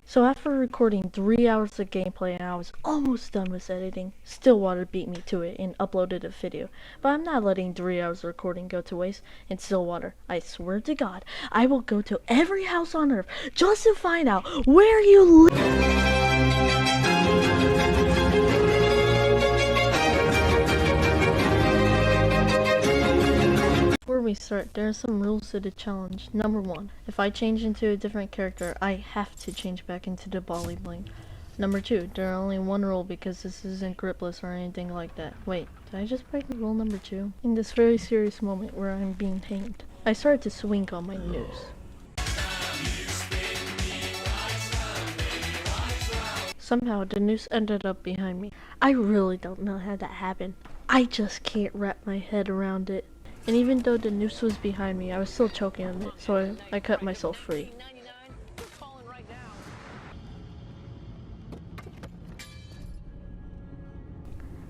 So after recording 3 hours of gameplay and I was almost done with editing, Stillwater beat me to it and uploaded a video. But I'm not letting 3 hours of recording go to waste. And Stillwater, I swear to God, I will go to every house on Earth just to find out where you live. Before we start, there are some rules to the challenge. Number 1, if I change into a different character, I have to change back into the Polyblank. Number 2, there are only one rule because this isn't gripless or anything like that. Wait, did I just break rule number 2? In this very serious moment where I'm being hanged, I started to swing on my noose. Somehow the noose ended up behind me. I really don't know how that happened. I just can't wrap my head around it. And even though the noose was behind me, I was still choking on it, so I cut myself free.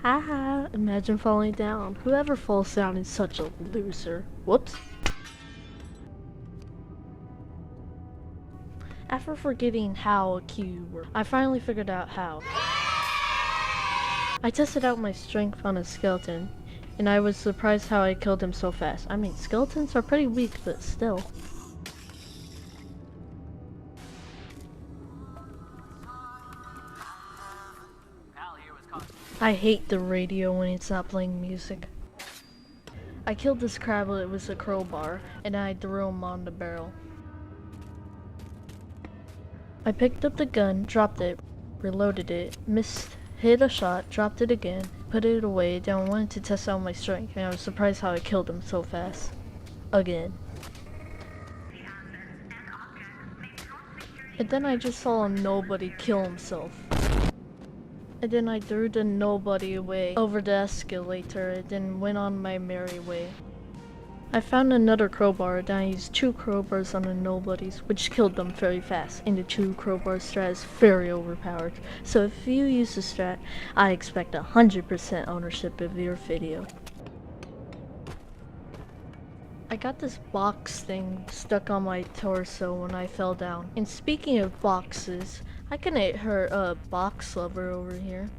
Haha, imagine falling down. Whoever falls down is such a loser. Whoops. After forgetting how a Q worked, I finally figured out how. I tested out my strength on a skeleton, and I was surprised how I killed him so fast. I mean, skeletons are pretty weak, but still. I hate the radio when it's not playing music. I killed this crablet with a crowbar, and I threw him on the barrel. I picked up the gun, dropped it, reloaded it, missed, hit a shot, dropped it again, put it away, then I wanted to test out my strength, and I was surprised how I killed him so fast. Again. And then I just saw a nobody kill himself. And then I threw the nobody away over the escalator and then went on my merry way. I found another crowbar, then I used 2 crowbars on the nobodies, which killed them very fast, and the 2 crowbar strat is very overpowered. So if you use the strat, I expect 100% ownership of your video. I got this box thing stuck on my torso when I fell down. And speaking of boxes, I couldn't hurt a box lover over here.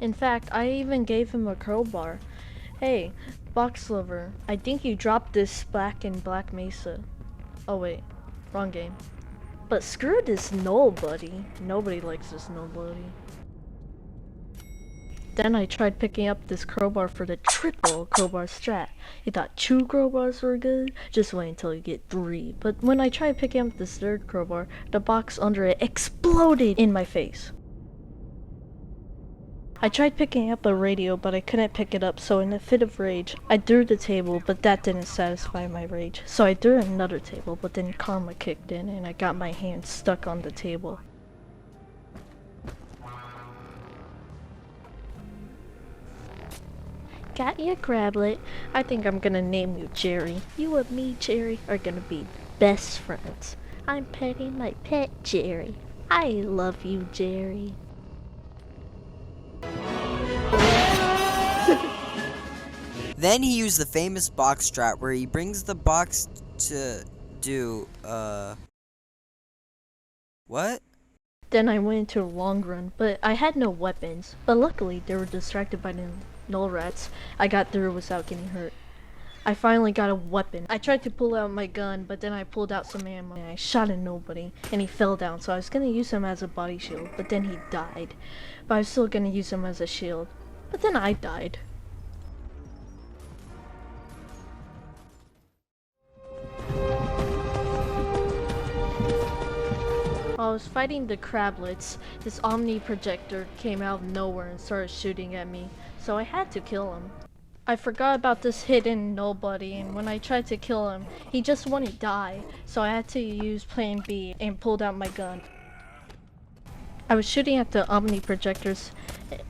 In fact, I even gave him a crowbar. Hey, box lover, I think you dropped this back in Black Mesa. Oh wait, wrong game. But screw this nobody. Nobody likes this nobody. Then I tried picking up this crowbar for the triple crowbar strat. You thought 2 crowbars were good? Just wait until you get 3. But when I tried picking up this 3rd crowbar, the box under it exploded in my face. I tried picking up a radio, but I couldn't pick it up, so in a fit of rage, I threw the table, but that didn't satisfy my rage. So I threw another table, but then karma kicked in and I got my hand stuck on the table. Got you, crablet. I think I'm gonna name you Jerry. You and me, Jerry, are gonna be best friends. I'm petting my pet, Jerry. I love you, Jerry. Then he used the famous box strat where he brings the box to do, what? Then I went into a long run, but I had no weapons. But luckily, they were distracted by the null rats. I got through without getting hurt. I finally got a weapon. I tried to pull out my gun, but then I pulled out some ammo and I shot a nobody, and he fell down, so I was gonna use him as a body shield, but then he died. But I was still gonna use him as a shield, but then I died. While I was fighting the crablets, this Omni projector came out of nowhere and started shooting at me, so I had to kill him. I forgot about this hidden nobody, and when I tried to kill him, he just wouldn't die, so I had to use plan B and pulled out my gun. I was shooting at the Omni projectors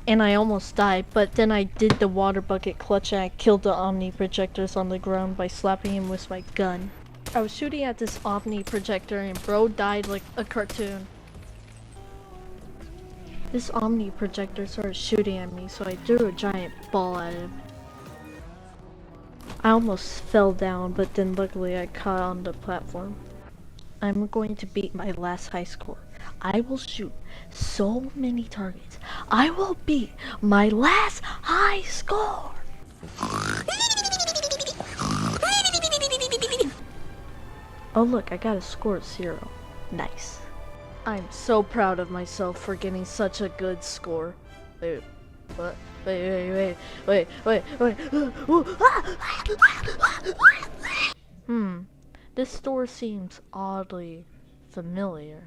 and I almost died, but then I did the water bucket clutch and I killed the Omni projectors on the ground by slapping him with my gun. I was shooting at this Omni projector and bro died like a cartoon. This Omni projector started shooting at me, so I threw a giant ball at him. I almost fell down, but then luckily I caught on the platform. I'm going to beat my last high score. I will shoot so many targets. I will beat my last high score. Oh look, I got a score of 0. Nice. I'm so proud of myself for getting such a good score. Wait, what? Wait. This door seems oddly familiar.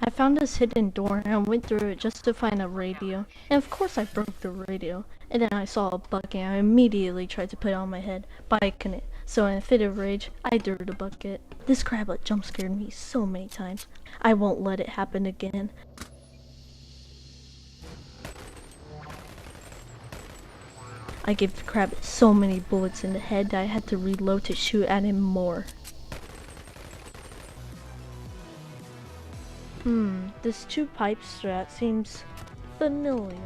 I found this hidden door and I went through it just to find a radio. And of course I broke the radio. And then I saw a bucket and I immediately tried to put it on my head, but I couldn't. So in a fit of rage, I threw the bucket. This crablet jump scared me so many times. I won't let it happen again. I gave the crablet so many bullets in the head that I had to reload to shoot at him more. This 2-pipe strat seems familiar.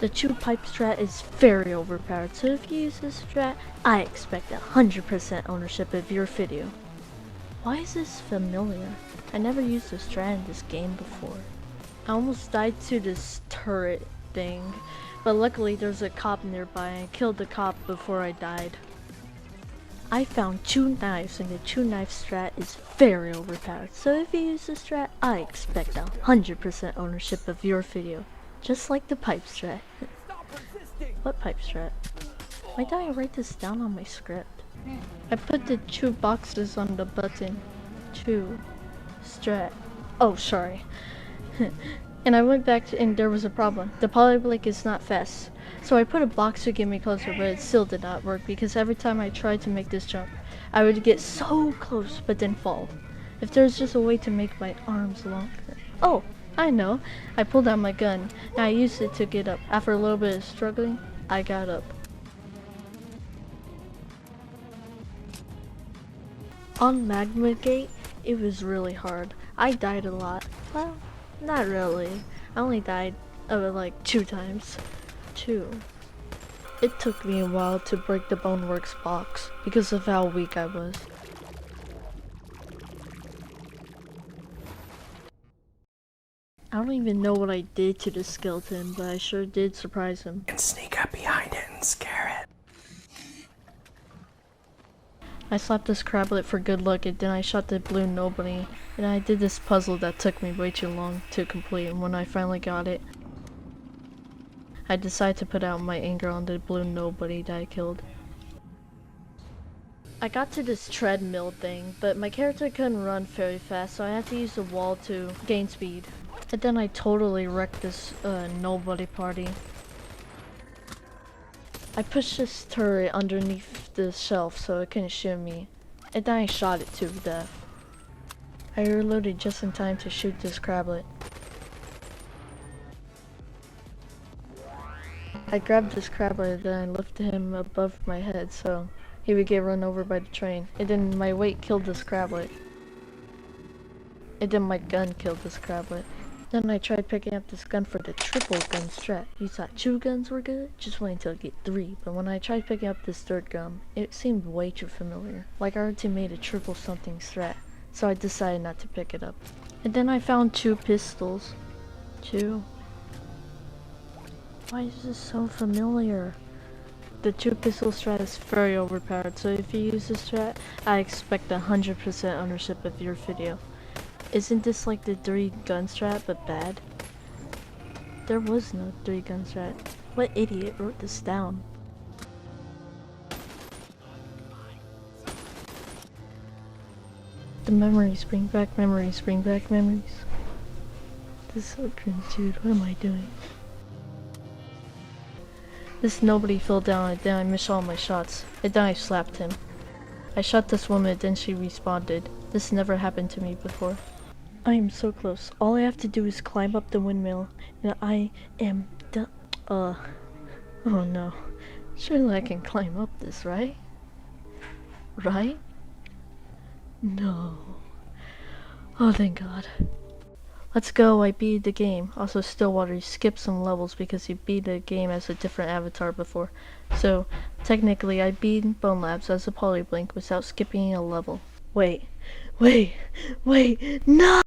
The 2-pipe strat is very overpowered, so if you use this strat, I expect 100% ownership of your video. Why is this familiar? I never used this strat in this game before. I almost died to this turret thing, but luckily there's a cop nearby and I killed the cop before I died. I found 2 knives and the 2-knife strat is very overpowered, so if you use this strat, I expect 100% ownership of your video. Just like the pipe strat. What pipe strat? Why did I write this down on my script? I put the 2 boxes on the button. 2 strat. Oh, sorry. And I went back to, and there was a problem. The Polyblank is not fast. So I put a box to get me closer, but it still did not work because every time I tried to make this jump, I would get so close but then fall. If there's just a way to make my arms longer. Oh, I know. I pulled out my gun and I used it to get up. After a little bit of struggling, I got up. On Magma Gate, it was really hard. I died a lot. Well, not really. I only died like 2 times. 2. It took me a while to break the Boneworks box because of how weak I was. I don't even know what I did to the skeleton, but I sure did surprise him. And sneak up behind it and scare it. I slapped this crablet for good luck and then I shot the blue nobody, and I did this puzzle that took me way too long to complete, and when I finally got it, I decided to put out my anger on the blue nobody that I killed. I got to this treadmill thing, but my character couldn't run very fast, so I had to use the wall to gain speed. And then I totally wrecked this nobody party. I pushed this turret underneath the shelf so it couldn't shoot me, and then I shot it to death. I reloaded just in time to shoot this crablet. I grabbed this crablet and then I lifted him above my head so he would get run over by the train. And then my weight killed this crablet. And then my gun killed this crablet. Then I tried picking up this gun for the triple gun strat. You thought 2 guns were good? Just wait until I get 3. But when I tried picking up this 3rd gun, it seemed way too familiar. Like I already made a triple something strat. So I decided not to pick it up. And then I found 2 pistols. 2. Why is this so familiar? The 2 pistol strat is very overpowered, so if you use this strat, I expect 100% ownership of your video. Isn't this like the 3 gun strat but bad? There was no 3 gun strat. What idiot wrote this down? The memories bring back memories, bring back memories. This is so cringe, dude. What am I doing? This nobody fell down and then I missed all my shots. And then I slapped him. I shot this woman and then she respawned. This never happened to me before. I am so close. All I have to do is climb up the windmill and I am done. Oh no. Surely I can climb up this, right? Right? No. Oh, thank God. Let's go, I beat the game. Also, Stillwater, you skipped some levels because you beat the game as a different avatar before. So, technically, I beat Bonelabs as a Polyblank without skipping a level. Wait, no!